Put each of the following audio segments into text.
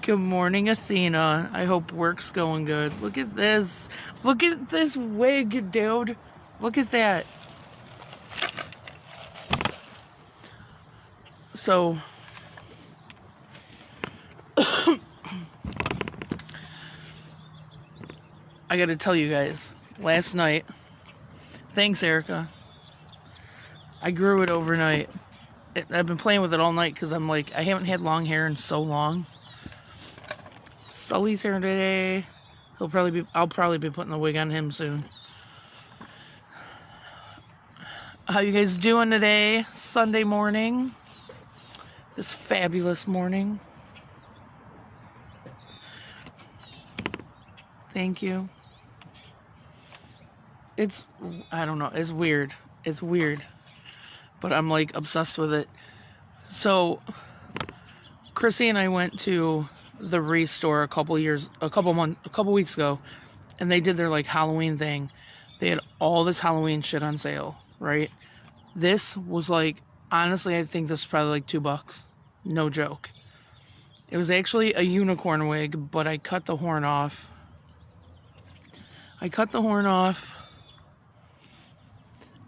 Good morning, Athena. I hope work's going good. Look at this. Look at this wig, dude. Look at that. So, I gotta tell you guys, last night, thanks, Erica. I grew it overnight. I've been playing with it all night because I'm like, I haven't had long hair in so long. Sully's here today. I'll probably be putting the wig on him soon. How you guys doing today? Sunday morning. This fabulous morning. Thank you. I don't know, it's weird. It's weird. But I'm like obsessed with it. So, Chrissy and I went to the Restore a couple weeks ago, and they did their like Halloween thing. They had all this Halloween shit on sale, right? This was like, honestly, I think this is probably like $2. No joke. It was actually a unicorn wig, but I cut the horn off.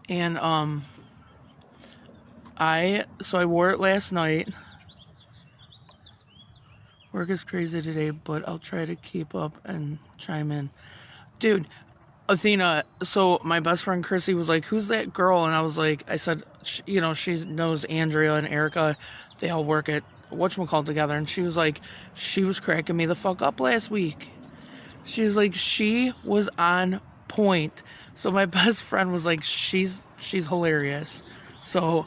And I wore it last night. Work is crazy today, but I'll try to keep up and chime in. Dude, Athena, so my best friend Chrissy was like, who's that girl? And I said, she knows Andrea and Erica. They all work at whatchamacallit together. And she was like, she was cracking me the fuck up last week. She's like, she was on point. So my best friend was like, she's hilarious. So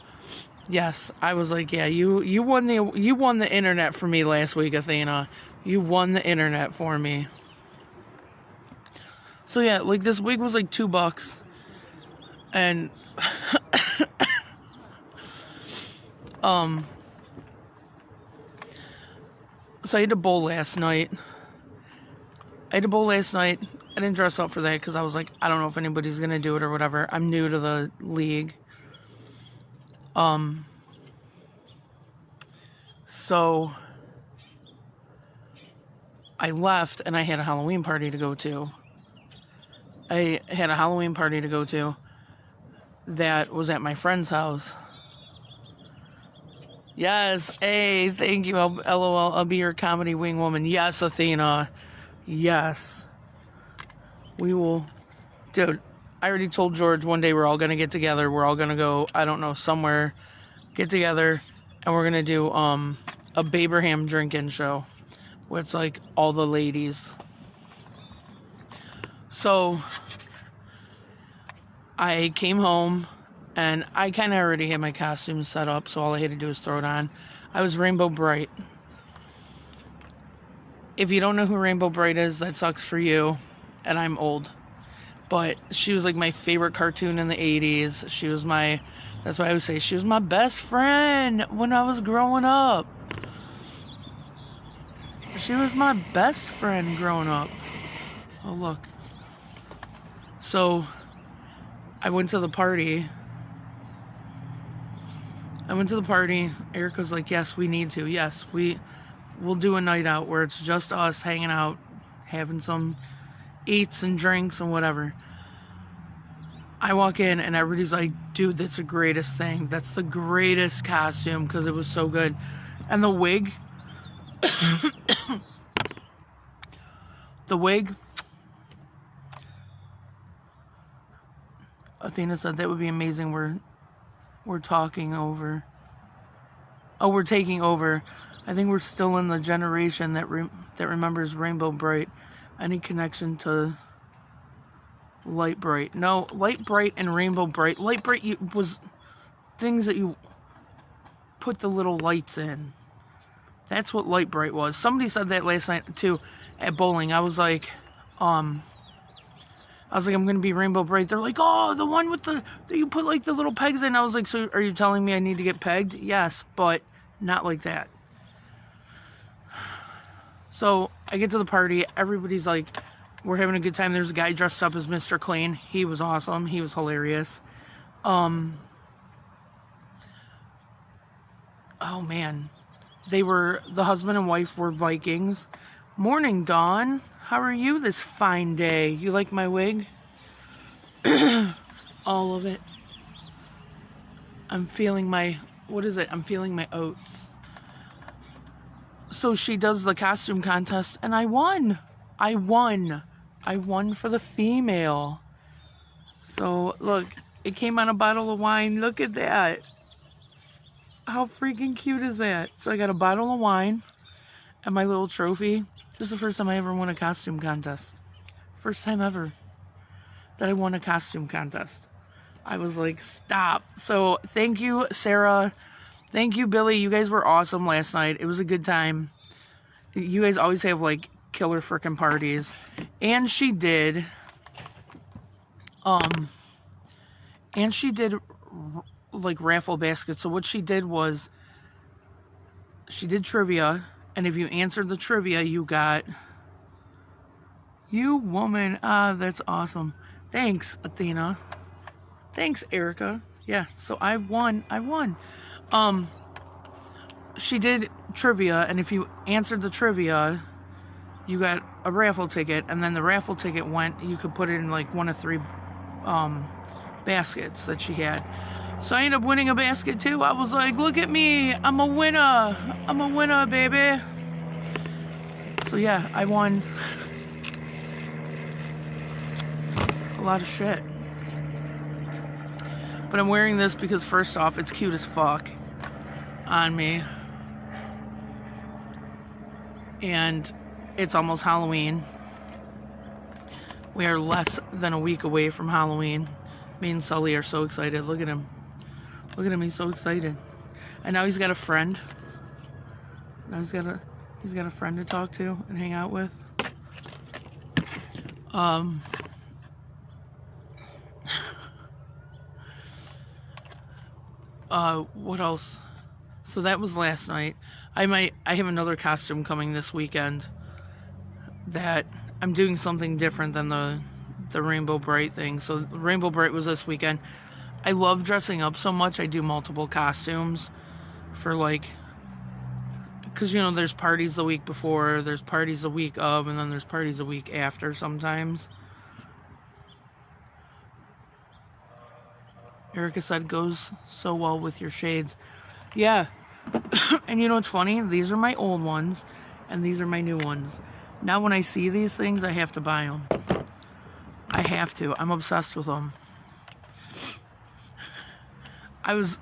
yes, I was like, yeah, you won the internet for me last week, Athena. You won the internet for me. So yeah, like this wig was like $2, and so I had to bowl last night. I didn't dress up for that because I was like, I don't know if anybody's gonna do it or whatever. I'm new to the league. So I left and I had a Halloween party to go to. That was at my friend's house. Yes, hey, thank you. LOL, I'll be your comedy wing woman. Yes, Athena. Yes. We will. Dude, I already told George one day we're all going to get together. We're all going to go, I don't know, somewhere, get together, and we're going to do a Baberham drinking show where it's like all the ladies. So I came home, and I kind of already had my costume set up, so all I had to do was throw it on. I was Rainbow Bright. If you don't know who Rainbow Bright is, that sucks for you, and I'm old. But she was like my favorite cartoon in the 80s. That's why I would say she was my best friend when I was growing up. She was my best friend growing up. Oh, look. So, I went to the party. Erica's like, yes, we need to. Yes, we'll do a night out where it's just us hanging out, having some eats and drinks and whatever. I walk in and everybody's like, dude, that's the greatest thing. That's the greatest costume because it was so good. And the wig, Athena said that would be amazing. We're talking over. Oh, we're taking over. I think we're still in the generation that remembers Rainbow Bright. Any connection to Light Bright? No, Light Bright and Rainbow Bright. Light Bright was things that you put the little lights in. That's what Light Bright was. Somebody said that last night too at bowling. I was like, I'm gonna be Rainbow Bright. They're like, oh, the one with that you put like the little pegs in. I was like, so are you telling me I need to get pegged? Yes, but not like that. So I get to the party. Everybody's like, we're having a good time. There's a guy dressed up as Mr. Clean. He was awesome. He was hilarious. Oh man. the husband and wife were Vikings. Morning, Dawn. How are you this fine day? You like my wig? All of it. I'm feeling my, what is it? I'm feeling my oats. So she does the costume contest, and I won. I won for the female. So look, it came on a bottle of wine. Look at that. How freaking cute is that? So I got a bottle of wine and my little trophy. This is the first time I ever won a costume contest. First time ever that I won a costume contest. I was like, stop. So thank you, Sarah. Thank you, Billy. You guys were awesome last night. It was a good time. You guys always have like killer frickin' parties. And she did like raffle baskets. So what she did was she did trivia, and if you answered the trivia, you got, you woman, that's awesome. Thanks, Athena. Thanks, Erica. Yeah, so I won. She did trivia, and if you answered the trivia, you got a raffle ticket, and then the raffle ticket you could put it in like one of 3 baskets that she had. So I ended up winning a basket too. I was like, look at me, I'm a winner, baby. So yeah, I won a lot of shit. But I'm wearing this because first off, it's cute as fuck on me. And it's almost Halloween. We are less than a week away from Halloween. Me and Sully are so excited. Look at him. Look at him, he's so excited. And now he's got a friend. Now he's got a friend to talk to and hang out with. What else? So that was last night. I have another costume coming this weekend that I'm doing something different than the Rainbow Bright thing. So Rainbow Bright was this weekend. I love dressing up so much. I do multiple costumes for like, because you know there's parties the week before, there's parties the week of, and then there's parties a week after sometimes. Erica said goes so well with your shades. Yeah. And you know what's funny? These are my old ones and these are my new ones. Now when I see these things, I have to buy them. I have to. I'm obsessed with them. I was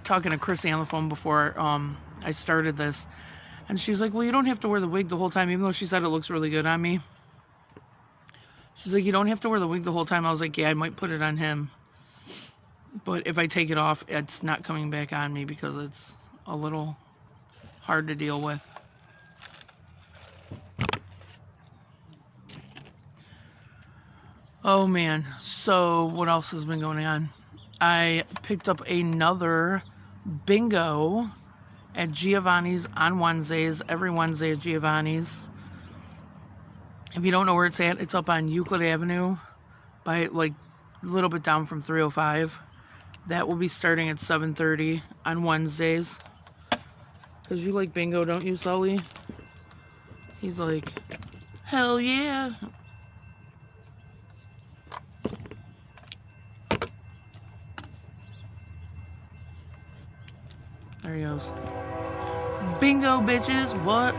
talking to Chrissy on the phone before I started this, and she was like, well, you don't have to wear the wig the whole time, even though she said it looks really good on me. She's like, you don't have to wear the wig the whole time. I was like, yeah, I might put it on him, but if I take it off, it's not coming back on me because it's a little hard to deal with. Oh man, so what else has been going on? I picked up another bingo at Giovanni's on Wednesdays. Every Wednesday at Giovanni's. If you don't know where it's at, it's up on Euclid Avenue by like a little bit down from 305. That will be starting at 7:30 on Wednesdays. Because you like bingo, don't you, Sully? He's like, hell yeah. There he goes. Bingo, bitches. What?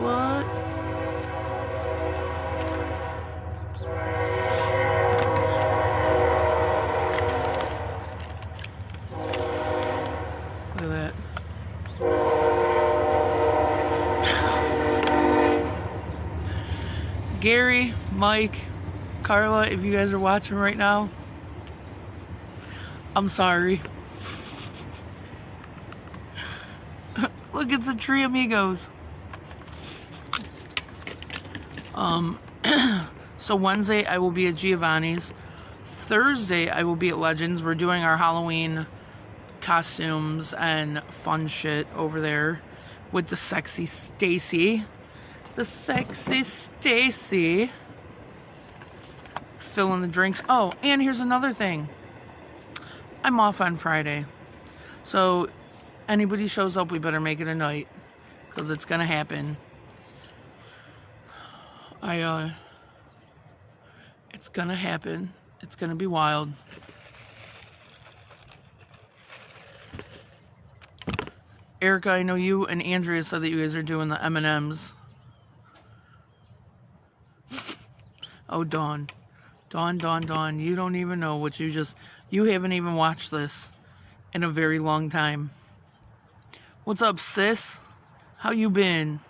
Look at that. Gary, Mike, Carla, if you guys are watching right now, I'm sorry. Look, it's the Tree Amigos. So Wednesday I will be at Giovanni's. Thursday I will be at Legends. We're doing our Halloween costumes and fun shit over there with the sexy Stacy. The sexy Stacy. Filling the drinks. Oh, and here's another thing. I'm off on Friday. So anybody shows up, we better make it a night. because it's gonna happen. It's gonna happen. It's gonna be wild. Erica, I know you and Andrea said that you guys are doing the M&Ms. Oh, Dawn. Dawn, you don't even know what you haven't even watched this in a very long time. What's up, sis? How you been?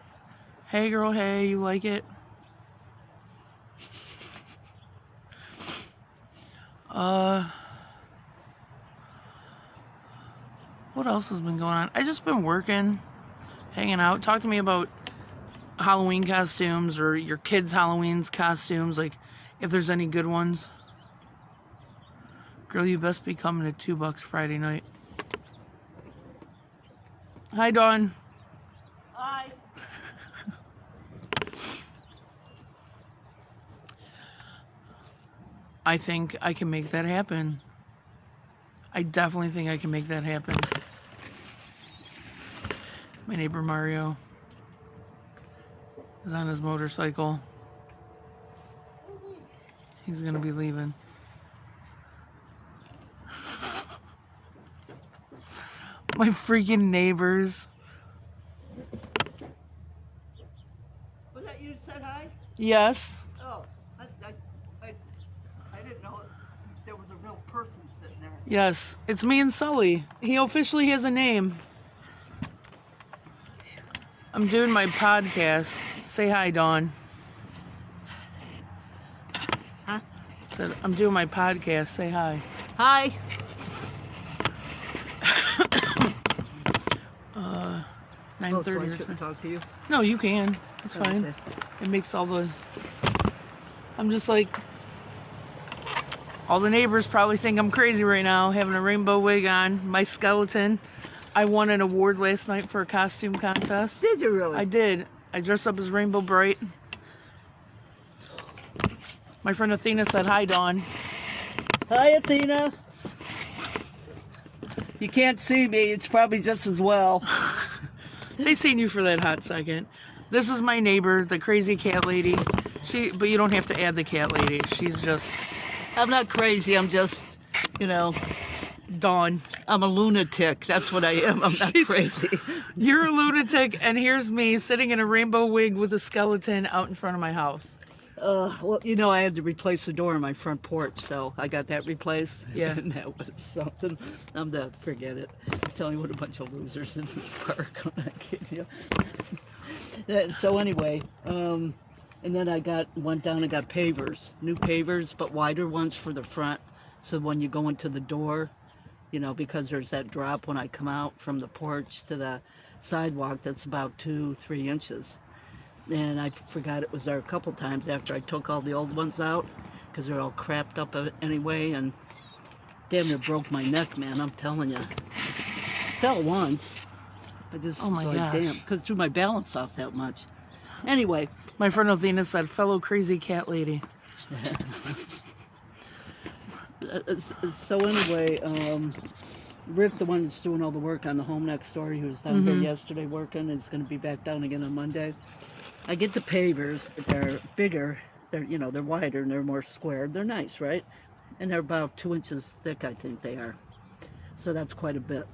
Hey, girl, hey, you like it? What else has been going on? I just been working, hanging out. Talk to me about Halloween costumes or your kids' Halloween costumes, like if there's any good ones. Girl, you best be coming at $2 Friday night. Hi, Dawn. Hi. I think I can make that happen. I definitely think I can make that happen. My neighbor Mario is on his motorcycle. He's gonna be leaving. My freaking neighbors. Was that you that said hi? Yes. Oh, I didn't know there was a real person sitting there. Yes, it's me and Sully. He officially has a name. I'm doing my podcast. Say hi, Dawn. Huh? Said I'm doing my podcast. Say hi. Hi. 9:30 So I or shouldn't 10. talk to you. No, you can. It's fine. Okay. It makes all the... I'm just like... All the neighbors probably think I'm crazy right now, having a rainbow wig on, my skeleton. I won an award last night for a costume contest. Did you really? I did. I dressed up as Rainbow Bright. My friend Athena said, hi, Dawn. Hi, Athena. You can't see me. It's probably just as well. They seen you for that hot second. This is my neighbor, the crazy cat lady. But you don't have to add the cat lady. She's just... I'm not crazy. I'm just, you know, Dawn. I'm a lunatic. That's what I am. I'm not crazy. You're a lunatic, and here's me sitting in a rainbow wig with a skeleton out in front of my house. Well, you know, I had to replace the door on my front porch, so I got that replaced. Yeah. And that was something. Forget it. I'm telling you what a bunch of losers in this park. I'm not kidding you. So anyway, and then went down and got pavers, new pavers, but wider ones for the front. So when you go into the door, you know, because there's that drop when I come out from the porch to the sidewalk, that's about 2-3 inches. And I forgot it was there a couple times after I took all the old ones out, because they're all crapped up anyway, and damn near broke my neck, man, I'm telling you. Fell once. I just, Oh my gosh. damn, because threw my balance off that much. Anyway. My friend Athena said, fellow crazy cat lady. So anyway, Rick, the one that's doing all the work on the home next door, he was down here yesterday working, and he's going to be back down again on Monday. I get the pavers. They're bigger. They're wider and they're more squared. They're nice, right? And they're about 2 inches thick, I think they are. So that's quite a bit.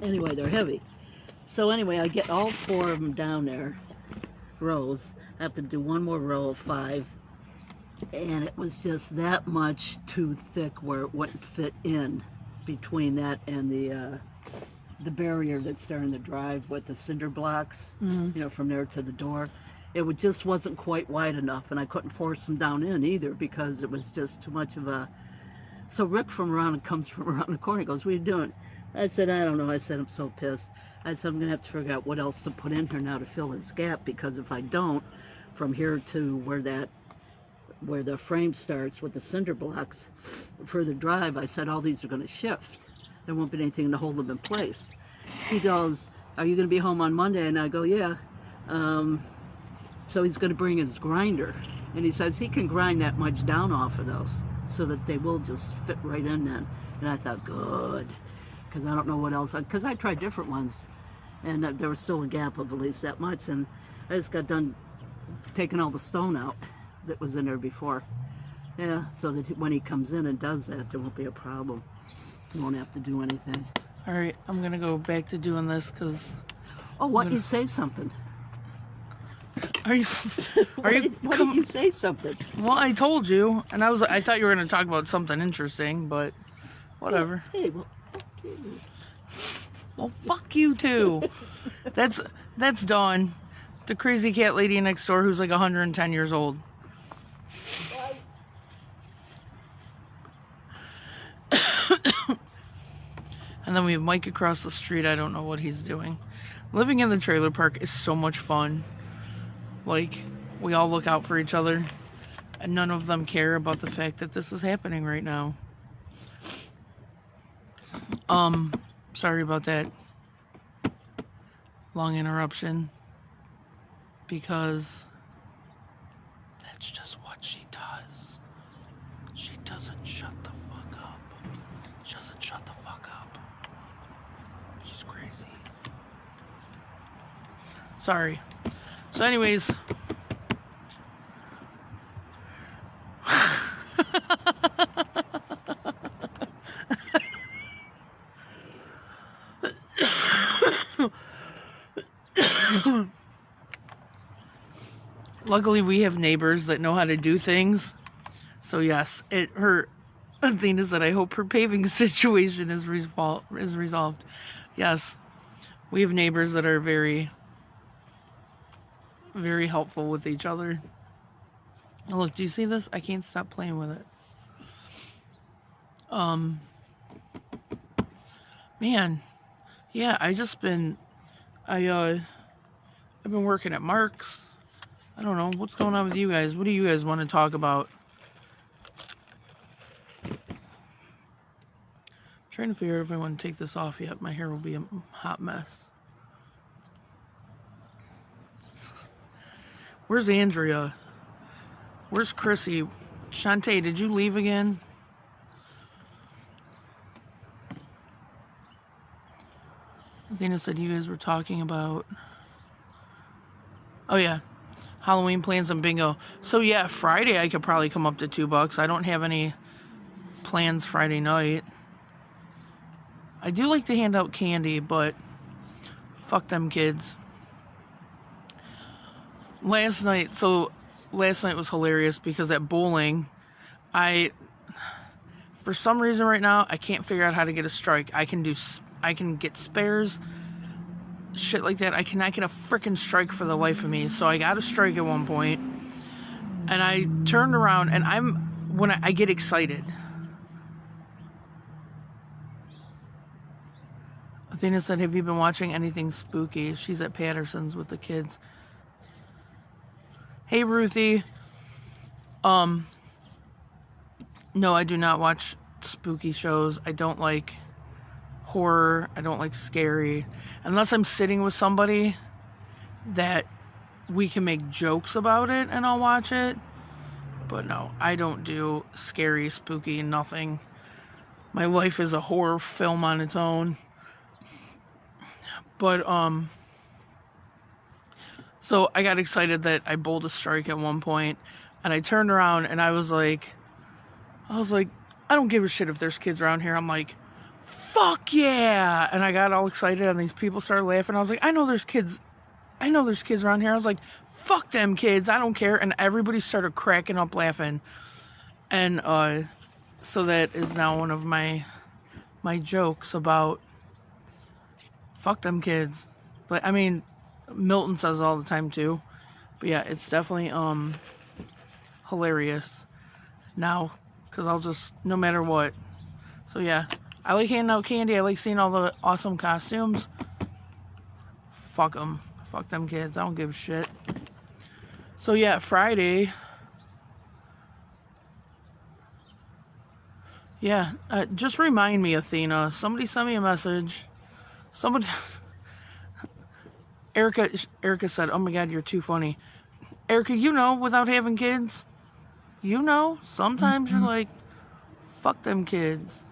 Anyway, they're heavy. So anyway, I get all 4 of them down there, rows. I have to do one more row of 5. And it was just that much too thick where it wouldn't fit in between that and the barrier that's there in the drive with the cinder blocks, you know, from there to the door. It just wasn't quite wide enough, and I couldn't force them down in either because it was just too much of a... So Rick comes from around the corner. He goes, what are you doing? I said, I don't know. I said, I'm so pissed. I said, I'm going to have to figure out what else to put in here now to fill this gap, because if I don't, from here to where the frame starts with the cinder blocks for the drive, I said, all these are going to shift. There won't be anything to hold them in place. He goes, are you going to be home on Monday? And I go, yeah. So he's going to bring his grinder. And he says he can grind that much down off of those so that they will just fit right in then. And I thought, good. Because I don't know what else, because I tried different ones. and there was still a gap of at least that much. And I just got done taking all the stone out that was in there before. Yeah, so that when he comes in and does that, there won't be a problem. He won't have to do anything. All right, I'm gonna go back to doing this because. Oh, why don't you say something? Are you? Are you? Why didn't you say something? Well, I told you, and I thought you were gonna talk about something interesting, but whatever. Hey, well, fuck you. Well, fuck you too. That's Dawn, the crazy cat lady next door who's like 110 years old. And then we have Mike across the street. I don't know what he's doing. Living in the trailer park is so much fun. Like, we all look out for each other, and none of them care about the fact that this is happening right now. Sorry about that long interruption, because that's just what she does. She doesn't shut the fuck up. She doesn't shut the fuck up. She's crazy. Sorry. So anyways, luckily we have neighbors that know how to do things. So yes, Athena said, I hope her paving situation is resolved. Yes, we have neighbors that are very, very helpful with each other. Look, do you see this? I can't stop playing with it. Man, yeah, I've been working at Mark's. I don't know what's going on with you guys. What do you guys want to talk about? Trying to figure out if I want to take this off yet. My hair will be a hot mess. Where's Andrea? Where's Chrissy? Shantae, did you leave again? Athena said you guys were talking about... Oh yeah, Halloween plans and bingo. So yeah, Friday I could probably come up to $2. I don't have any plans Friday night. I do like to hand out candy, but fuck them kids. Last night was hilarious because at bowling, for some reason right now, I can't figure out how to get a strike. I can get spares, shit like that. I cannot get a freaking strike for the life of me. So I got a strike at one point, and I turned around, and when I get excited. Athena said, have you been watching anything spooky? She's at Patterson's with the kids. Hey, Ruthie. No, I do not watch spooky shows. I don't like horror. I don't like scary. Unless I'm sitting with somebody that we can make jokes about it and I'll watch it. But no, I don't do scary, spooky, nothing. My life is a horror film on its own. But, so I got excited that I bowled a strike at one point, and I turned around and I was like, I don't give a shit if there's kids around here. I'm like, fuck yeah. And I got all excited and these people started laughing. I was like, I know there's kids around here. I was like, fuck them kids. I don't care. And everybody started cracking up laughing. And, so that is now one of my jokes about fuck them kids. But I mean, Milton says it all the time too. But yeah, it's definitely hilarious now, because I'll just, no matter what. So yeah, I like handing out candy. I like seeing all the awesome costumes. Fuck them. Fuck them kids. I don't give a shit. So yeah, Friday. Yeah, just remind me, Athena. Somebody send me a message. Somebody... Erica said, oh my God, you're too funny. Erica, without having kids, sometimes you're like, fuck them kids.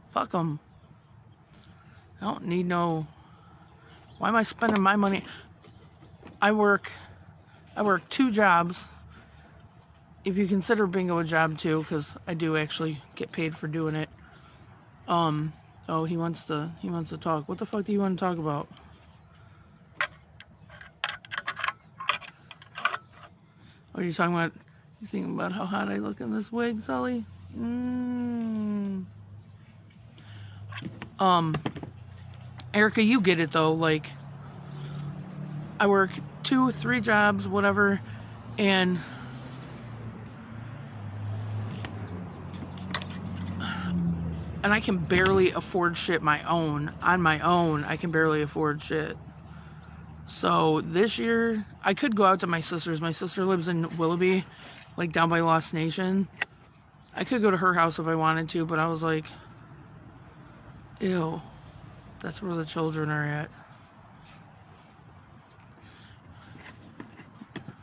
Fuck them. I don't need no. Why am I spending my money? I work 2 jobs. If you consider bingo a job too, because I do actually get paid for doing it. Oh, he wants to talk. What the fuck do you want to talk about? Are you talking about? You thinking about how hot I look in this wig, Sully? Erica, you get it though. Like, I work 2, 3 jobs, whatever, and I can barely afford shit on my own. I can barely afford shit. So this year, I could go out to my sister's. My sister lives in Willoughby, like down by Lost Nation. I could go to her house if I wanted to, but I was like, ew, that's where the children are at.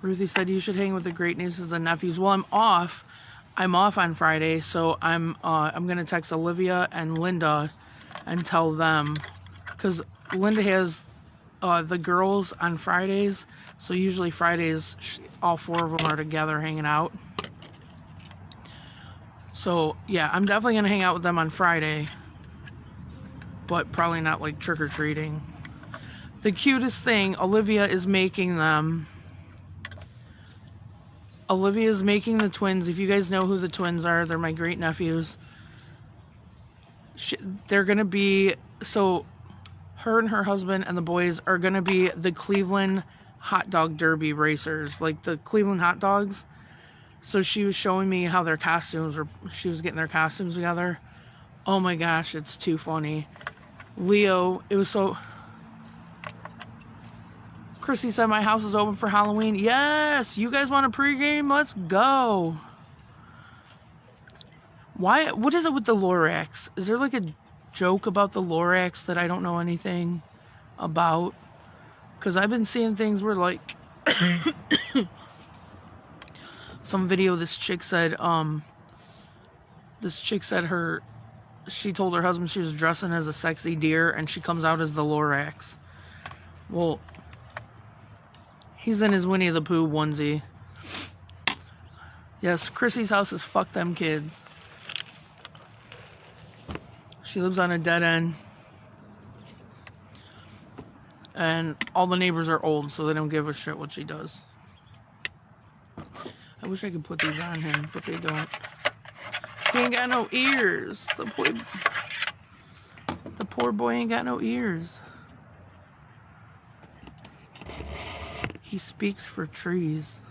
Ruthie said you should hang with the great nieces and nephews. Well, I'm off. I'm off on Friday, so I'm gonna text Olivia and Linda and tell them, because Linda has the girls on Fridays, so usually Fridays all 4 of them are together hanging out. So yeah, I'm definitely gonna hang out with them on Friday, but probably not like trick-or-treating. The cutest thing, Olivia is making them. Olivia is making the twins. If you guys know who the twins are, they're my great nephews. They're gonna be, so her and her husband and the boys are gonna be the Cleveland hot dog derby racers, like the Cleveland hot dogs. So she was showing me how their costumes were, she was getting their costumes together. Oh my gosh, it's too funny. Leo, it was so... Chrissy said my house is open for Halloween. Yes! You guys want a pregame? Let's go. Why? What is it with the Lorax? Is there like a joke about the Lorax that I don't know anything about? Because I've been seeing things where like... some video this chick said she told her husband she was dressing as a sexy deer and she comes out as the Lorax. Well, he's in his Winnie the Pooh onesie. Yes, Chrissy's house is fuck them kids. She lives on a dead end. And all the neighbors are old, so they don't give a shit what she does. I wish I could put these on him, but they don't. He ain't got no ears. The poor boy ain't got no ears. He speaks for trees.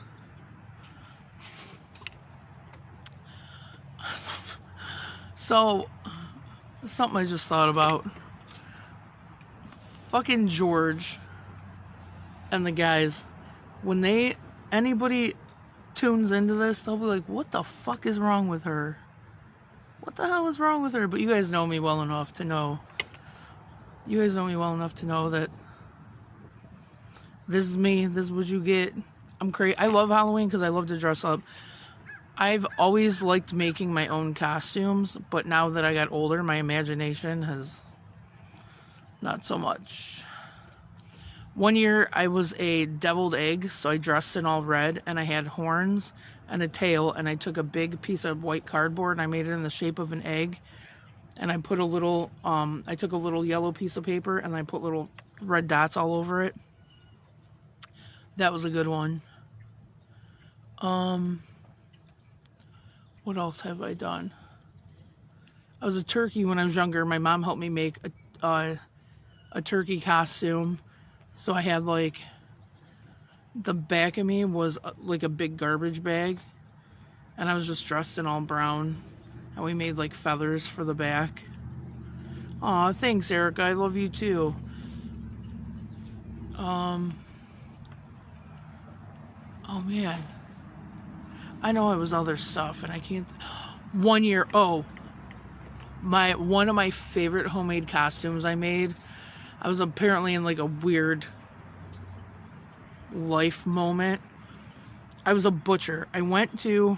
So, something I just thought about. Fucking George and the guys, when anybody tunes into this, they'll be like, what the fuck is wrong with her? What the hell is wrong with her? But you guys know me well enough to know. You guys know me well enough to know that this is me. This is what you get. I'm crazy. I love Halloween because I love to dress up. I've always liked making my own costumes, but now that I got older, my imagination has not so much. One year I was a deviled egg, so I dressed in all red and I had horns and a tail, and I took a big piece of white cardboard and I made it in the shape of an egg, and I put a little I took a little yellow piece of paper and I put little red dots all over it. That was a good one. What else have I done? I was a turkey when I was younger. My mom helped me make a turkey costume. So I had like, the back of me was like a big garbage bag. And I was just dressed in all brown. And we made like feathers for the back. Aw, thanks, Erica. I love you too. Oh man. I know it was other stuff and I can't. One year, one of my favorite homemade costumes I made. I was apparently in like a weird life moment. I was a butcher. I went to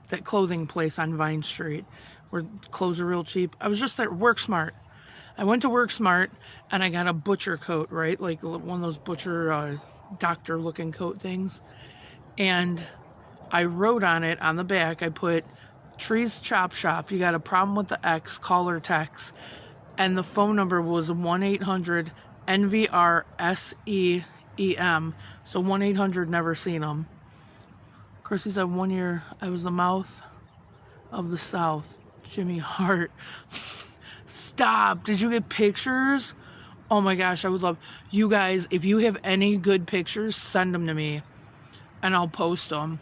that clothing place on Vine Street where clothes are real cheap. I was just at Work Smart. I went to Work Smart and I got a butcher coat, right? Like one of those butcher doctor looking coat things. And I wrote on it on the back, I put Trees Chop Shop. You got a problem with the X, call or text. And the phone number was 1-800-NVR-SEEM. So 1-800 never seen them. Of course, he said 1 year I was the mouth of the South. Jimmy Hart. Stop. Did you get pictures? Oh my gosh, I would love you guys. If you have any good pictures, send them to me and I'll post them.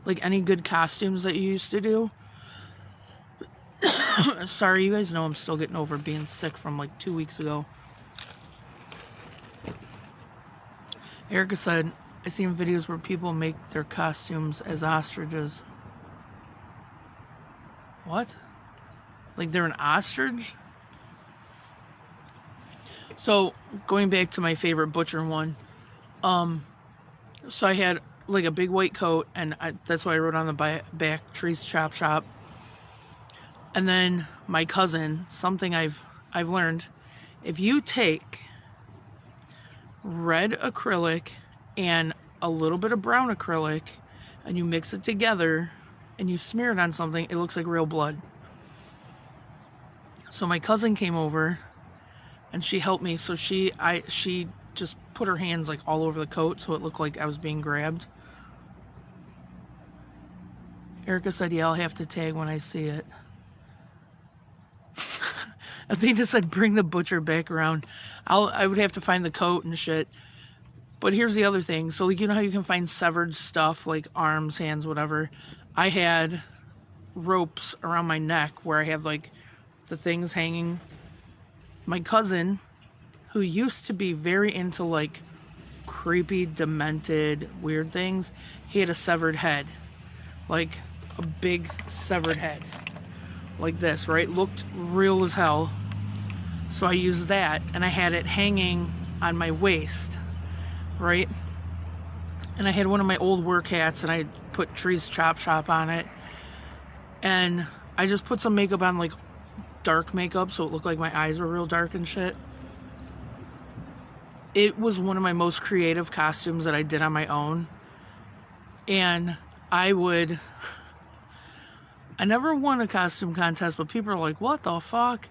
Like any good costumes that you used to do. Sorry, you guys know I'm still getting over being sick from like 2 weeks ago. Erica said, I seen videos where people make their costumes as ostriches. What? Like they're an ostrich? So, going back to my favorite butcher one. So I had like a big white coat, and that's why I wrote on the back, Trees Chop Shop. And then my cousin, something I've learned, if you take red acrylic and a little bit of brown acrylic and you mix it together and you smear it on something, it looks like real blood. So my cousin came over and she helped me. So she just put her hands like all over the coat so it looked like I was being grabbed. Erica said, yeah, I'll have to tag when I see it. Athena said, bring the butcher back around. I would have to find the coat and shit. But here's the other thing. So like, you know how you can find severed stuff like arms, hands, whatever. I had ropes around my neck where I had like the things hanging. My cousin, who used to be very into like creepy, demented, weird things, he had a severed head. Like a big severed head. Like this, right? Looked real as hell. So I used that and I had it hanging on my waist, right? And I had one of my old work hats and I put Trees Chop Shop on it. And I just put some makeup on, like dark makeup, so it looked like my eyes were real dark and shit. It was one of my most creative costumes that I did on my own. And I never won a costume contest, but people are like, what the fuck?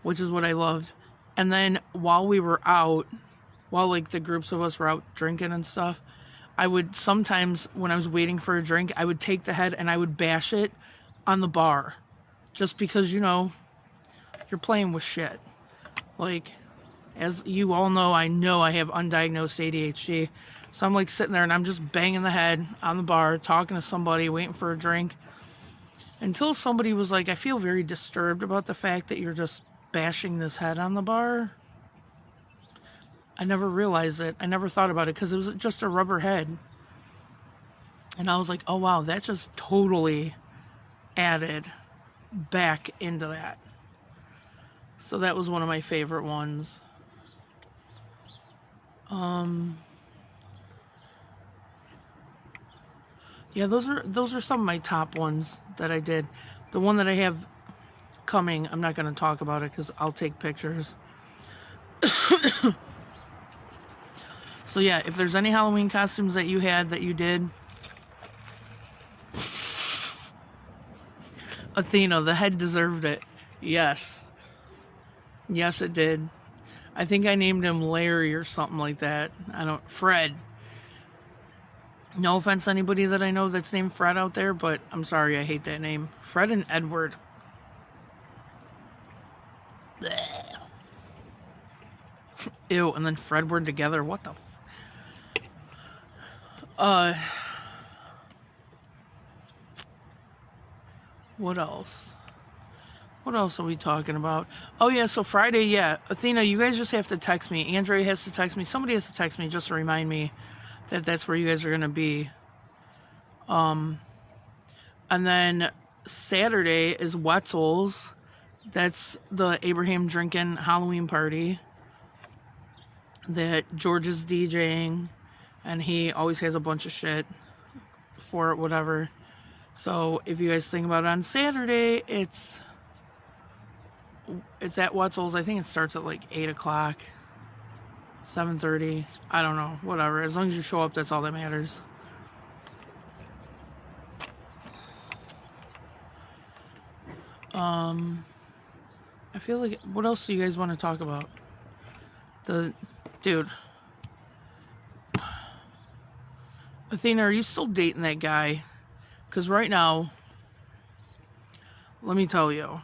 Which is what I loved. And then while we were out, while like the groups of us were out drinking and stuff, I would sometimes, when I was waiting for a drink, I would take the head and I would bash it on the bar. Just because, you know, you're playing with shit. Like, as you all know I have undiagnosed ADHD. So I'm like sitting there and I'm just banging the head on the bar, talking to somebody, waiting for a drink. Until somebody was like, I feel very disturbed about the fact that you're just bashing this head on the bar. I never realized it. I never thought about it because it was just a rubber head. And I was like, oh wow, that just totally added back into that. So that was one of my favorite ones. Yeah, those are some of my top ones that I did. The one that I have coming, I'm not going to talk about it because I'll take pictures. So yeah, if there's any Halloween costumes that you had that you did. Athena, the head deserved it. Yes. Yes, it did. I think I named him Larry or something like that. Fred. No offense to anybody that I know that's named Fred out there, but I'm sorry, I hate that name. Fred and Edward. Blech. Ew, and then Fredward together. What the what else? What else are we talking about? Oh yeah, so Friday, yeah. Athena, you guys just have to text me. Andrea has to text me. Somebody has to text me just to remind me that that's where you guys are going to be. And then Saturday is Wetzel's. That's the Abraham Drinking Halloween party that George is DJing, and he always has a bunch of shit. for it, whatever. So if you guys think about it, on Saturday, it's at Wetzel's. I think it starts at like 8 o'clock, 7:30. I don't know, whatever. As long as you show up, that's all that matters. I feel like, what else do you guys want to talk about? Dude. Athena, are you still dating that guy? Because right now, let me tell you.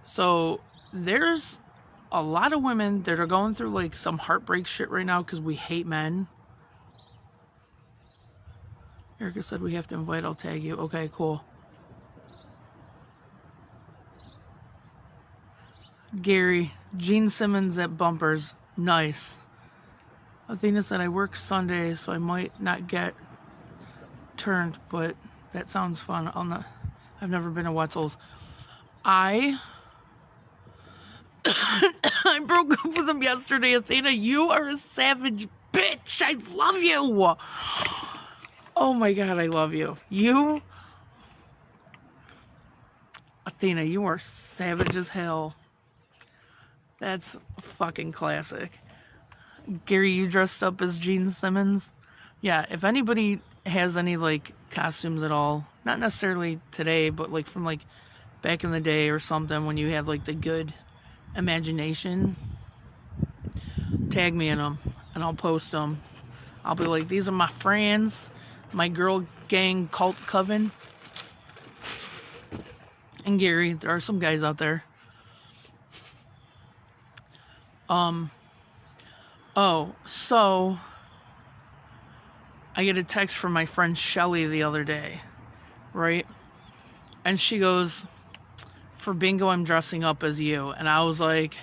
So, there's a lot of women that are going through like some heartbreak shit right now because we hate men. Erica said we have to invite, I'll tag you. Okay, cool. Gary, Gene Simmons at Bumpers. Nice. Athena said I work Sunday, so I might not get turned, but that sounds fun. I've never been to Wetzel's. I broke up with him yesterday, Athena. You are a savage bitch. I love you. Oh my God, I love you. Athena, you are savage as hell. That's fucking classic. Gary, you dressed up as Gene Simmons? Yeah, if anybody has any, like, costumes at all, not necessarily today, but, like, from, like, back in the day or something, when you had, like, the good imagination, tag me in them, and I'll post them. I'll be like, these are my friends, my girl gang cult coven. And Gary, there are some guys out there. Oh, so I get a text from my friend Shelly the other day, right? And she goes, for bingo, I'm dressing up as you. And I was like,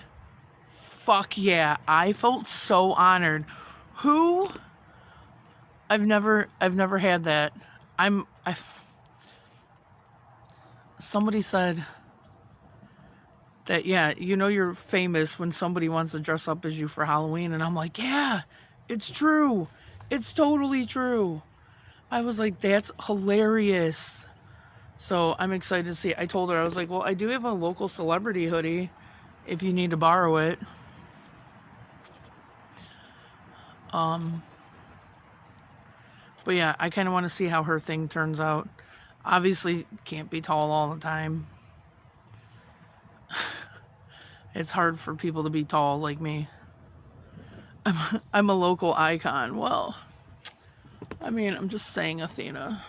fuck yeah. I felt so honored. I've never had that. Somebody said that, yeah, you know you're famous when somebody wants to dress up as you for Halloween. And I'm like, yeah, it's true. It's totally true. I was like, that's hilarious. So I'm excited to see it. I told her, I was like, well, I do have a local celebrity hoodie if you need to borrow it. But yeah, I kind of want to see how her thing turns out. Obviously, can't be tall all the time. It's hard for people to be tall like me. I'm a local icon. Well, I mean, I'm just saying, Athena.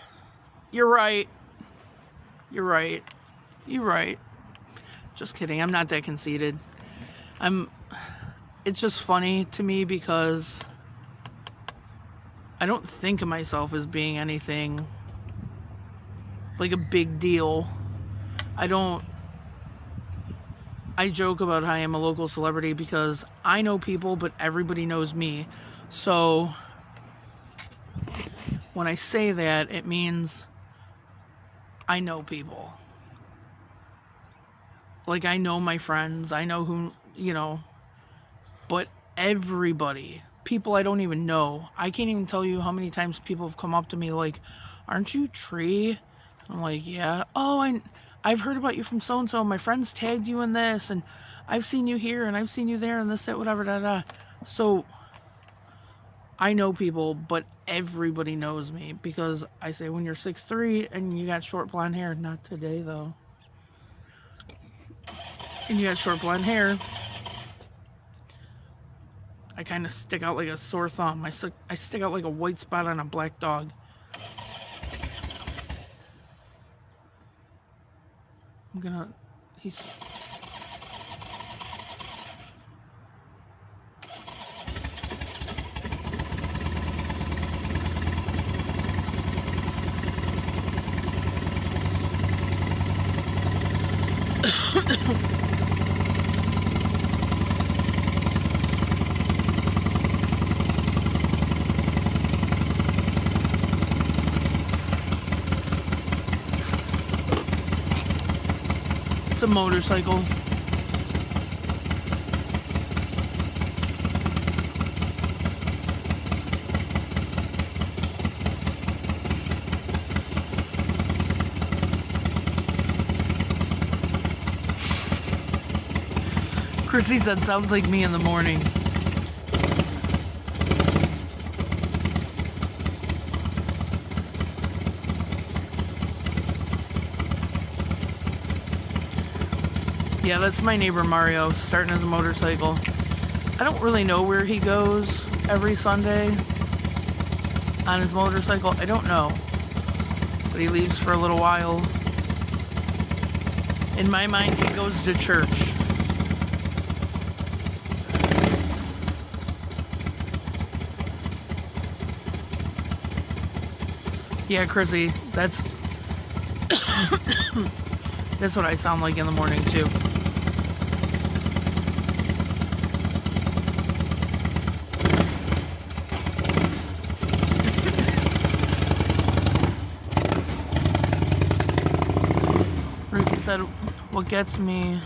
You're right. You're right. You're right. Just kidding. I'm not that conceited. It's just funny to me because I don't think of myself as being anything like a big deal. I joke about how I am a local celebrity because I know people, but everybody knows me. So when I say that, it means I know people. Like, I know my friends. I know who, but everybody, people I don't even know. I can't even tell you how many times people have come up to me like, aren't you Tree? I'm like, yeah. Oh, I've heard about you from so-and-so. My friends tagged you in this, and I've seen you here, and I've seen you there, and this, that, whatever, da-da. So, I know people, but everybody knows me, because I say when you're 6'3", and you got short blonde hair, not today, though, and you got short blonde hair, I kind of stick out like a sore thumb. I stick out like a white spot on a black dog. He's... It's a motorcycle. Chrissy said, sounds like me in the morning. Yeah, that's my neighbor Mario, starting his motorcycle. I don't really know where he goes every Sunday on his motorcycle. I don't know. But he leaves for a little while. In my mind, he goes to church. Yeah, Chrissy, that's that's what I sound like in the morning too. Ruthie said, what gets me,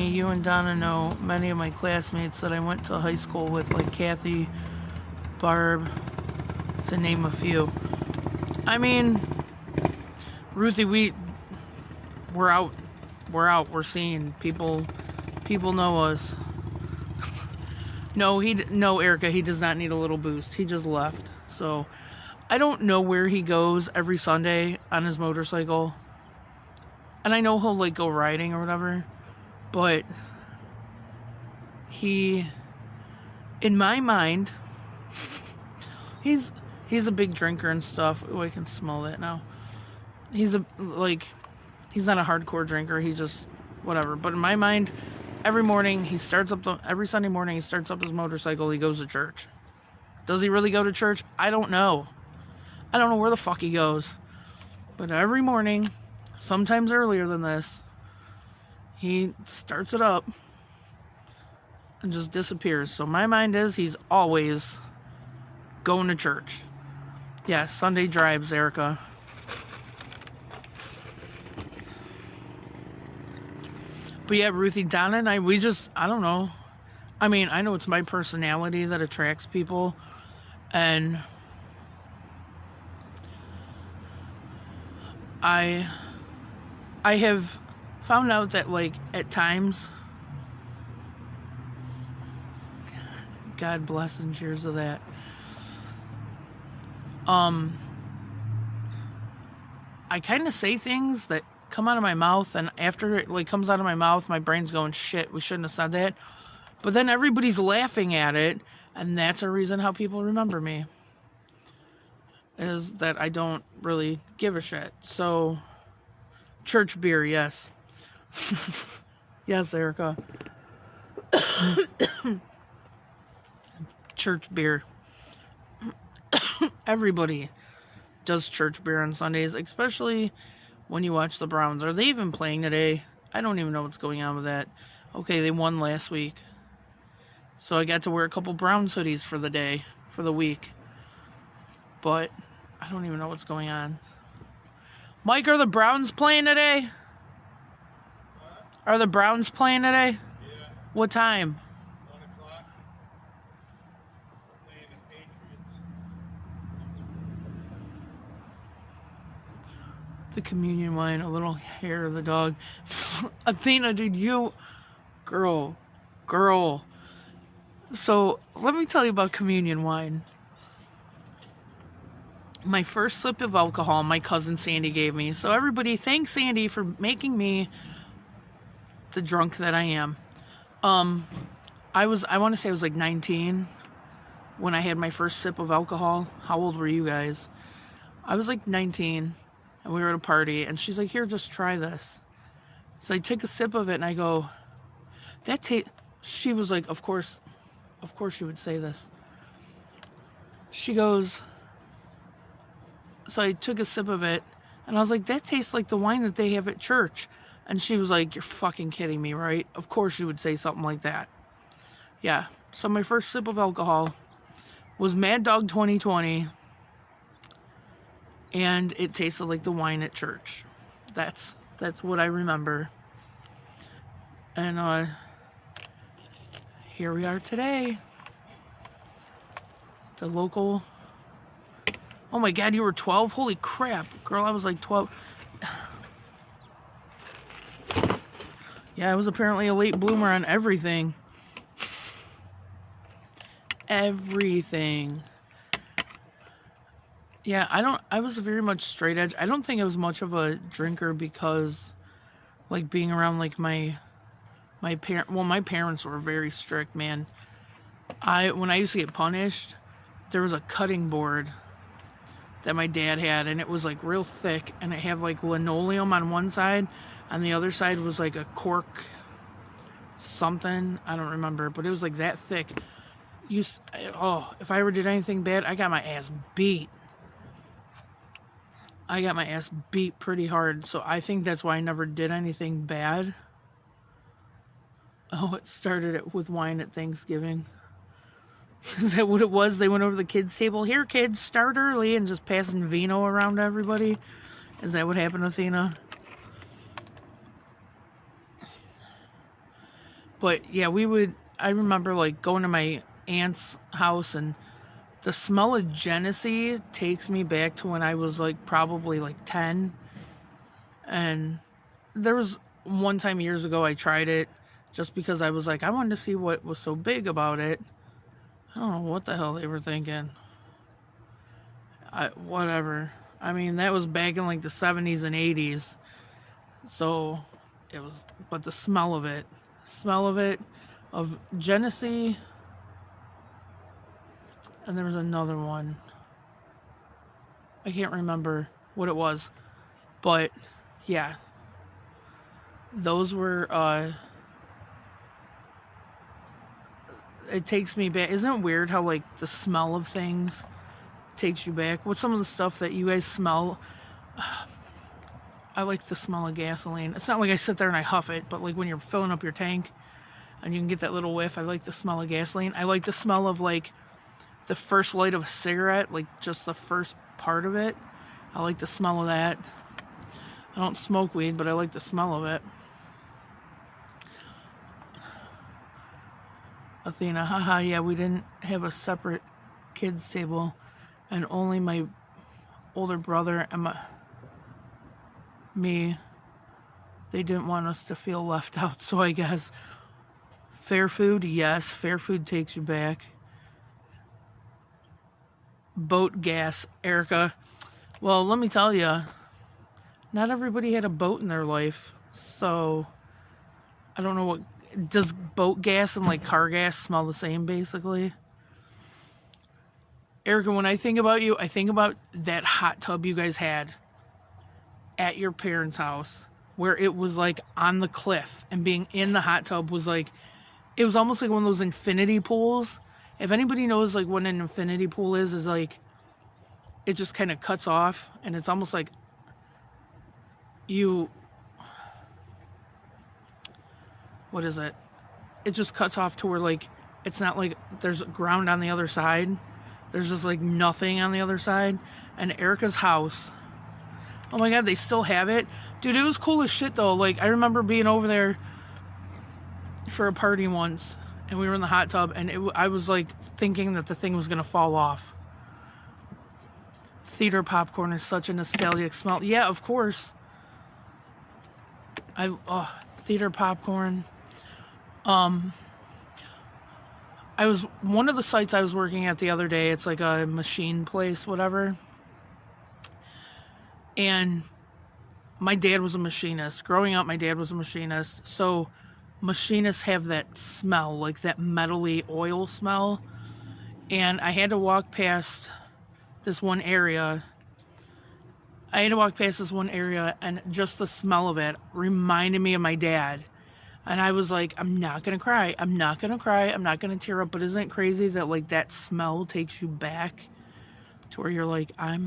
you and Donna know many of my classmates that I went to high school with, like Kathy, Barb, to name a few. I mean, Ruthie, we're out, we're seeing people know us. No, Erica, he does not need a little boost. He just left. So I don't know where he goes every Sunday on his motorcycle. And I know he'll like go riding or whatever, but he, in my mind, he's a big drinker and stuff. Oh, I can smell that now. He's not a hardcore drinker. He just, whatever. But in my mind, every Sunday morning, he starts up his motorcycle. He goes to church. Does he really go to church? I don't know. I don't know where the fuck he goes. But every morning, sometimes earlier than this, he starts it up and just disappears. So my mind is he's always going to church. Yeah, Sunday drives, Erica. But yeah, Ruthie, Donna and I don't know. I mean, I know it's my personality that attracts people. And I have found out that, like, at times, God bless and cheers to that. I kind of say things that come out of my mouth, and after it like comes out of my mouth, my brain's going, shit, we shouldn't have said that. But then everybody's laughing at it, and that's a reason how people remember me, is that I don't really give a shit. So, church beer, yes. Yes, Erica. Church beer. Everybody does church beer on Sundays, especially when you watch the Browns. Are they even playing today? I don't even know what's going on with that. Okay, they won last week. So I got to wear a couple Browns hoodies for the week. But I don't even know what's going on. Mike, are the Browns playing today? What? Are the Browns playing today? Yeah. What time? 1 o'clock. Playing the Patriots. The communion wine, a little hair of the dog. Athena, dude, girl. So let me tell you about communion wine. My first sip of alcohol, my cousin Sandy gave me. So everybody, thank Sandy for making me the drunk that I am. I want to say I was like 19 when I had my first sip of alcohol. How old were you guys? I was like 19. And we were at a party, and she's like, here, just try this. So I take a sip of it, and I go, she was like, of course you would say this. She goes, so I took a sip of it, and I was like, that tastes like the wine that they have at church. And she was like, you're fucking kidding me, right? Of course you would say something like that. Yeah, so my first sip of alcohol was Mad Dog 2020. And it tasted like the wine at church. That's what I remember. And here we are today. The local. Oh my God, you were 12? Holy crap, girl! I was like 12. Yeah, I was apparently a late bloomer on everything. Everything. Yeah, I was very much straight edge. I don't think I was much of a drinker because, like, being around, like, my parents were very strict, man. When I used to get punished, there was a cutting board that my dad had, and it was, like, real thick, and it had, like, linoleum on one side, and the other side was, like, a cork something. I don't remember, but it was, like, that thick. If I ever did anything bad, I got my ass beat. I got my ass beat pretty hard, so I think that's why I never did anything bad. Oh, it started with wine at Thanksgiving. Is that what it was? They went over to the kids' table. Here, kids, start early, and just passing vino around to everybody. Is that what happened, Athena? But yeah, I remember, like, going to my aunt's house, and the smell of Genesee takes me back to when I was, like, probably, like, 10. And there was one time years ago I tried it just because I was like, I wanted to see what was so big about it. I don't know what the hell they were thinking. Whatever. I mean, that was back in, like, the 70s and 80s. So, but the smell of it, of Genesee, and there was another one. I can't remember what it was, but yeah, those were, it takes me back. Isn't it weird how, like, the smell of things takes you back? What's some of the stuff that you guys smell? I like the smell of gasoline. It's not like I sit there and I huff it, but, like, when you're filling up your tank and you can get that little whiff, I like the smell of gasoline. I like the smell of, like, the first light of a cigarette, like, just the first part of it. I like the smell of that. I don't smoke weed, but I like the smell of it. Athena, haha, yeah, we didn't have a separate kids table, and only my older brother and me, they didn't want us to feel left out, so I guess. Fair food, yes, fair food takes you back. Boat gas, Erica. Well, let me tell you, not everybody had a boat in their life, so I don't know what. Does boat gas and, like, car gas smell the same, basically? Erica, when I think about you, I think about that hot tub you guys had at your parents' house, where it was, like, on the cliff, and being in the hot tub was, like, it was almost like one of those infinity pools. If anybody knows, like, what an infinity pool is like, it just kind of cuts off, and it's almost like what is it? It just cuts off to where, like, it's not like there's ground on the other side. There's just, like, nothing on the other side. And Erica's house, oh my God, they still have it. Dude, it was cool as shit, though. Like, I remember being over there for a party once, and we were in the hot tub, and I was, like, thinking that the thing was gonna fall off. Theater popcorn is such a nostalgic smell. Yeah, of course. Theater popcorn. One of the sites I was working at the other day, it's like a machine place, whatever. And my dad was a machinist. Growing up, my dad was a machinist. So machinists have that smell, like that metally oil smell. And I had to walk past this one area. And just the smell of it reminded me of my dad. And I was like, I'm not going to cry. I'm not going to tear up. But isn't it crazy that, like, that smell takes you back to where you're like, I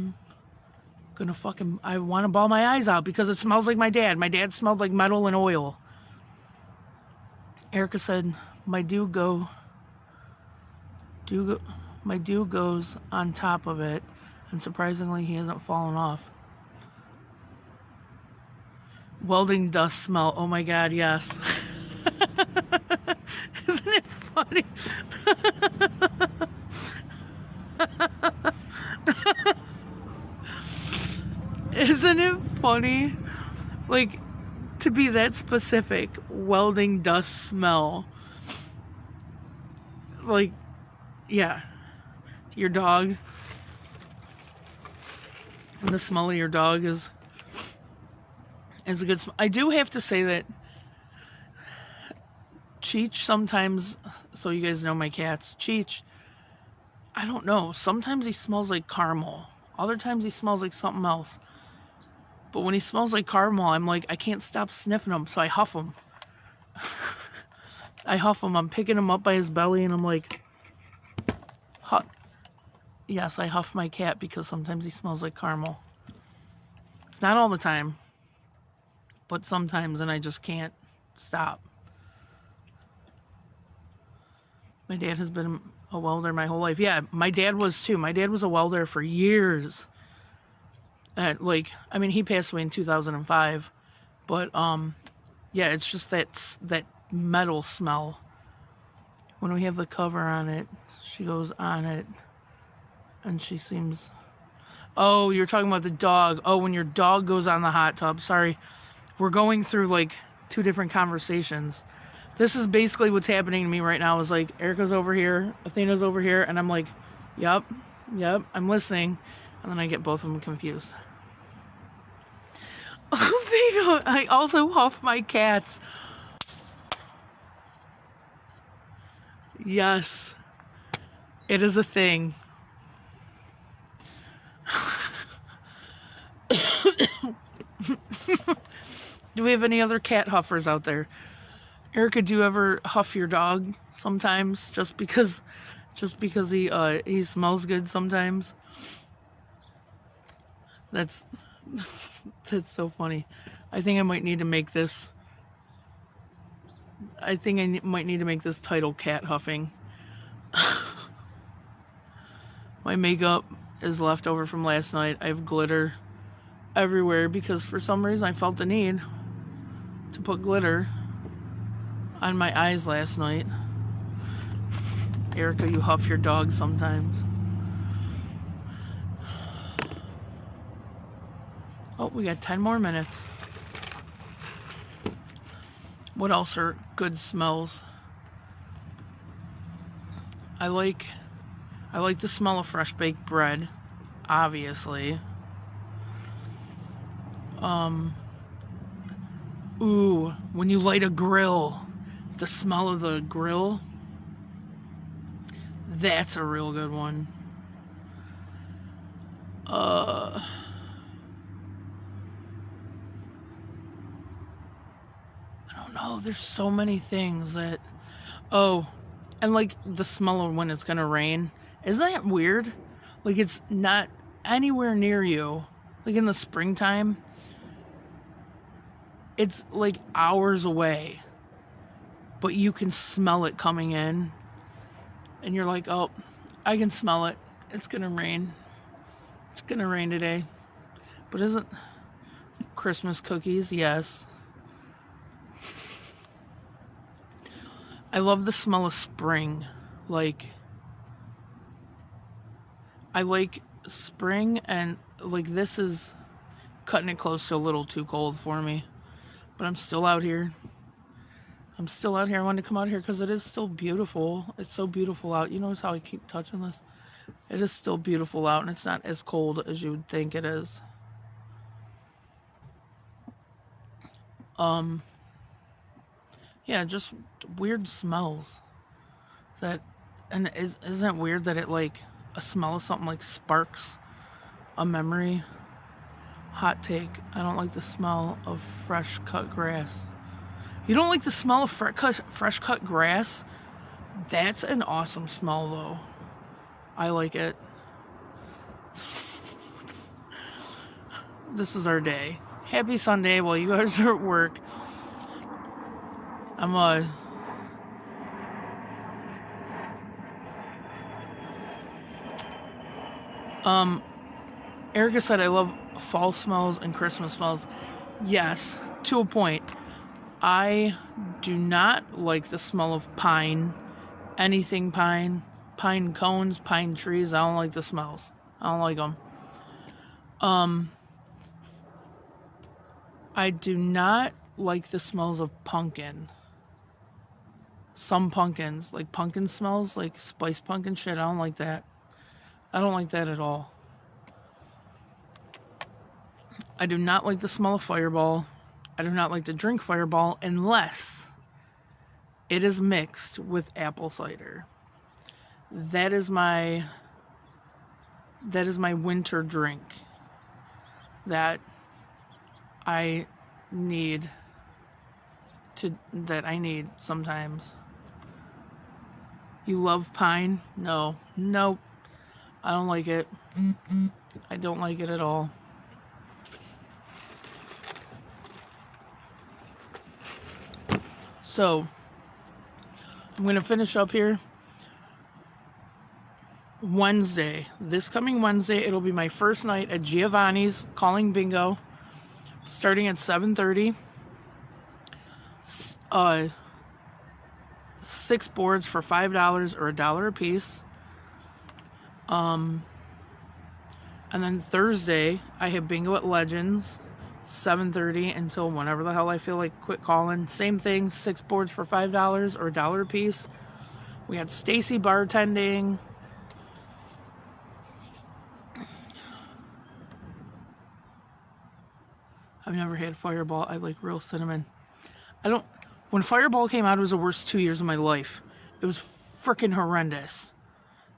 want to bawl my eyes out because it smells like my dad. My dad smelled like metal and oil. Erica said, my dew goes on top of it. And surprisingly, he hasn't fallen off. Welding dust smell. Oh my God, yes. Isn't it funny? Isn't it funny? Like, to be that specific, welding dust smell. Like, yeah. Your dog. And the smell of your dog is a good smell. I do have to say that Cheech sometimes, so you guys know my cats, Cheech, I don't know, sometimes he smells like caramel. Other times he smells like something else. But when he smells like caramel, I'm like, I can't stop sniffing him, so I huff him. I huff him. I'm picking him up by his belly, and I'm like, yes, I huff my cat because sometimes he smells like caramel. It's not all the time, but sometimes, and I just can't stop. My dad has been a welder my whole life. Yeah, my dad was too. My dad was a welder for years. And he passed away in 2005. But yeah, it's just that metal smell. When we have the cover on it, she goes on it, and she seems. Oh, you're talking about the dog. Oh, when your dog goes on the hot tub. Sorry, we're going through like two different conversations. This is basically what's happening to me right now. Is like Erica's over here, Athena's over here, and I'm like, yep, I'm listening, and then I get both of them confused. I also huff my cats. Yes, it is a thing. Do we have any other cat huffers out there? Erica, do you ever huff your dog sometimes just because he smells good sometimes? That's so funny. I think I might need to make this. I think I might need to make this title cat huffing. My makeup is left over from last night. I have glitter everywhere because for some reason I felt the need to put glitter on my eyes last night. Erica, you huff your dog sometimes. Oh, we got 10 more minutes. What else are good smells? I like the smell of fresh baked bread, obviously. Ooh, when you light a grill, the smell of the grill, that's a real good one. I don't know, there's so many things that, oh, and like the smell of when it's gonna rain. Isn't that weird? Like it's not anywhere near you. Like in the springtime, it's like hours away, but you can smell it coming in. And you're like, oh, I can smell it. It's gonna rain. It's gonna rain today. But isn't Christmas cookies? Yes. I love the smell of spring. Like, I like spring, and like this is cutting it close to a little too cold for me. But I'm still out here. I wanted to come out here because it is still beautiful. It's so beautiful out. You notice how I keep touching this? It is still beautiful out, and it's not as cold as you would think it is. Yeah, just weird smells. And isn't it weird that it like a smell of something like sparks a memory? Hot take. I don't like the smell of fresh cut grass. You don't like the smell of fresh cut grass? That's an awesome smell, though. I like it. This is our day. Happy Sunday while you guys are at work. Erica said I love fall smells and Christmas smells. Yes, to a point. I do not like the smell of pine, anything pine cones, pine trees. I don't like the smells. I don't like them. I do not like the smells of pumpkin. Some pumpkins, like pumpkin smells, like spiced pumpkin shit. I don't like that. I don't like that at all. I do not like the smell of Fireball. I do not like to drink Fireball unless it is mixed with apple cider. That is my winter drink that I need sometimes. You love pine? No. Nope. I don't like it. I don't like it at all. So, I'm going to finish up here. Wednesday. This coming Wednesday, it'll be my first night at Giovanni's Calling Bingo, starting at 7:30. 6 boards for $5 or $1 a piece. And then Thursday, I have bingo at Legends, 7:30 until whenever the hell I feel like quit calling. Same thing, 6 boards for $5 or $1 a piece. We had Stacy bartending. I've never had Fireball. I like real cinnamon. When Fireball came out, it was the worst 2 years of my life. It was freaking horrendous.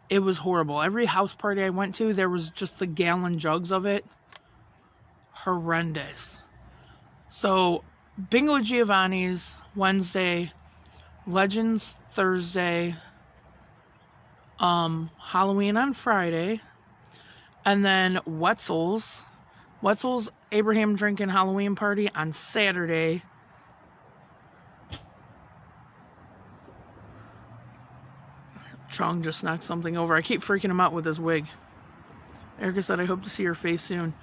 It was horrible. Every house party I went to, there was just the gallon jugs of it. Horrendous. So, bingo at Giovanni's Wednesday, Legends Thursday, Halloween on Friday, and then Wetzel's Abraham drinking Halloween party on Saturday. Chong just knocked something over. I keep freaking him out with his wig. Erica said, I hope to see your face soon.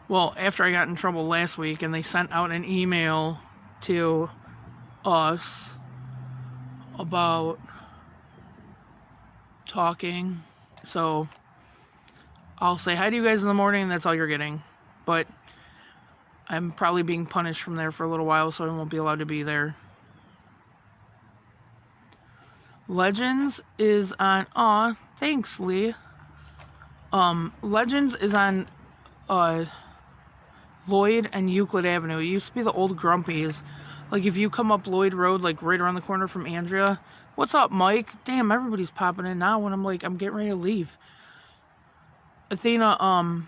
Well, after I got in trouble last week and they sent out an email to us about talking. So I'll say hi to you guys in the morning and that's all you're getting. But I'm probably being punished from there for a little while, so I won't be allowed to be there. Legends is on, aw, thanks, Lee. Legends is on, Lloyd and Euclid Avenue. It used to be the old Grumpy's. Like, if you come up Lloyd Road, like, right around the corner from Andrea. What's up, Mike? Damn, everybody's popping in now when I'm, like, I'm getting ready to leave. Athena,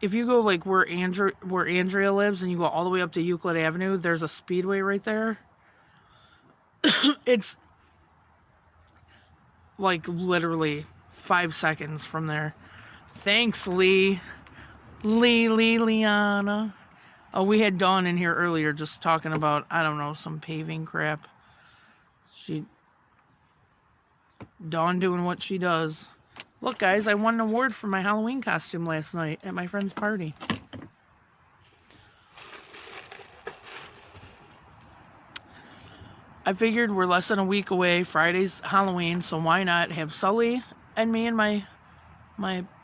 if you go, like, where Andrea lives and you go all the way up to Euclid Avenue, there's a Speedway right there. It's like literally 5 seconds from there. Thanks, Lee. Liana. Oh, we had Dawn in here earlier just talking about, I don't know, some paving crap. Dawn doing what she does. Look, guys, I won an award for my Halloween costume last night at my friend's party. I figured we're less than a week away. Friday's Halloween, so why not have Sully and me and my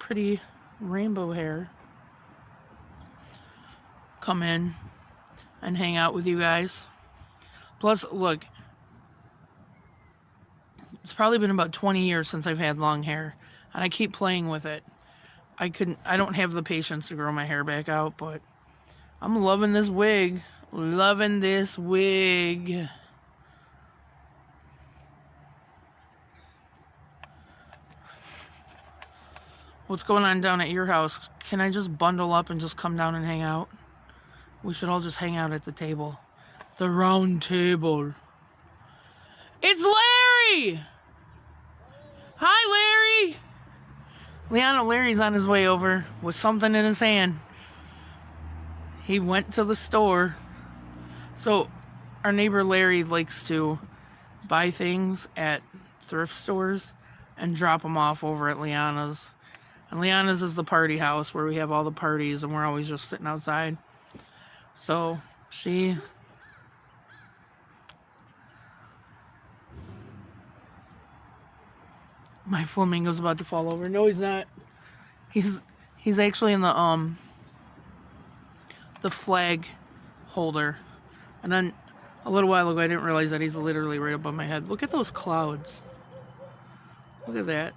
pretty rainbow hair come in and hang out with you guys. Plus, look, it's probably been about 20 years since I've had long hair, and I keep playing with it. I don't have the patience to grow my hair back out, but I'm loving this wig. Loving this wig. What's going on down at your house? Can I just bundle up and just come down and hang out? We should all just hang out at the table. The round table. It's Larry! Hi, Larry! Larry's on his way over with something in his hand. He went to the store. So, our neighbor Larry likes to buy things at thrift stores and drop them off over at Liana's. And Liana's is the party house where we have all the parties and we're always just sitting outside. So, my flamingo's about to fall over. No, he's not. He's actually in the flag holder. And then a little while ago, I didn't realize that he's literally right above my head. Look at those clouds. Look at that.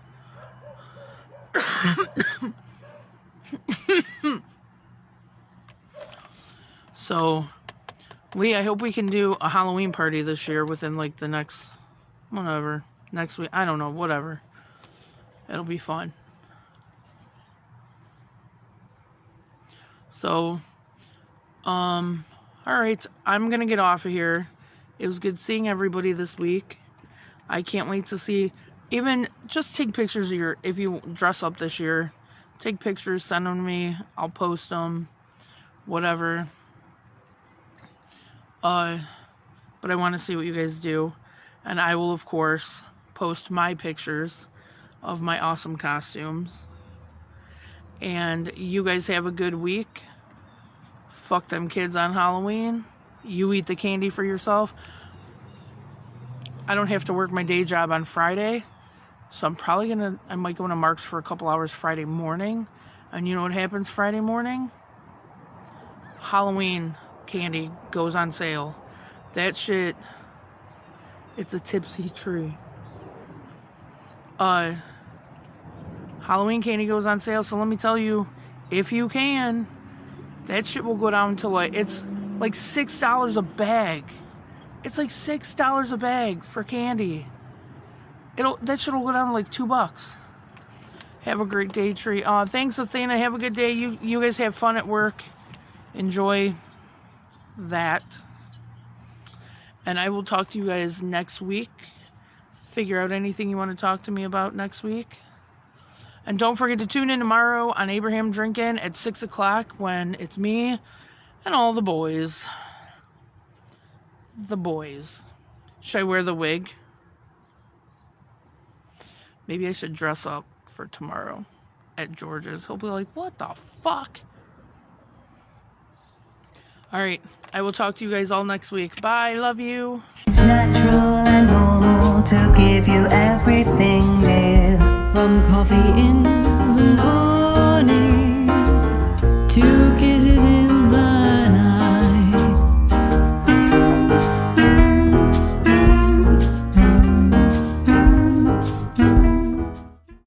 So, Lee, I hope we can do a Halloween party this year within like the next, next week. I don't know, whatever. It'll be fun. So, all right, I'm gonna get off of here. It was good seeing everybody this week. I can't wait to see, even just take pictures of if you dress up this year, take pictures, send them to me. I'll post them, whatever. But I want to see what you guys do. And I will, of course, post my pictures of my awesome costumes. And you guys have a good week. Fuck them kids on Halloween. You eat the candy for yourself. I don't have to work my day job on Friday. So I might go to Mark's for a couple hours Friday morning. And you know what happens Friday morning? Halloween candy goes on sale. That shit, it's a tipsy tree. Halloween candy goes on sale, so let me tell you, if you can, that shit will go down to it's like $6 a bag. It's like $6 a bag for candy. That shit will go down to like $2. Have a great day, Tree. Thanks, Athena. Have a good day. You guys have fun at work. Enjoy that. And I will talk to you guys next week. Figure out anything you want to talk to me about next week. And don't forget to tune in tomorrow on Abraham Drinkin' at 6 o'clock when it's me and all the boys. The boys. Should I wear the wig? Maybe I should dress up for tomorrow at George's. He'll be like, what the fuck? Alright, I will talk to you guys all next week. Bye, love you. It's natural and normal to give you